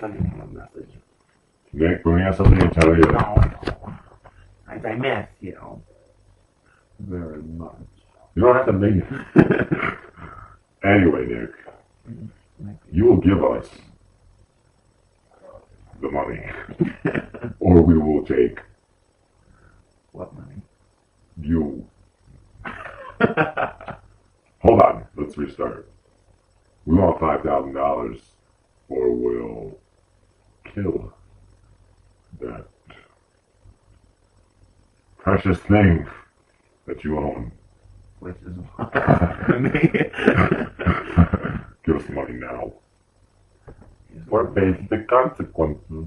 sending him a message. Nick, Bruni has something to tell you. No. I miss you. Very much. You don't have to make it. Anyway, Nick, you will give us the money, or we will take What money? you. Hold on, let's restart. We want $5,000, or we'll kill that precious thing that you own. Which is me. Give us the money now, or face the consequences.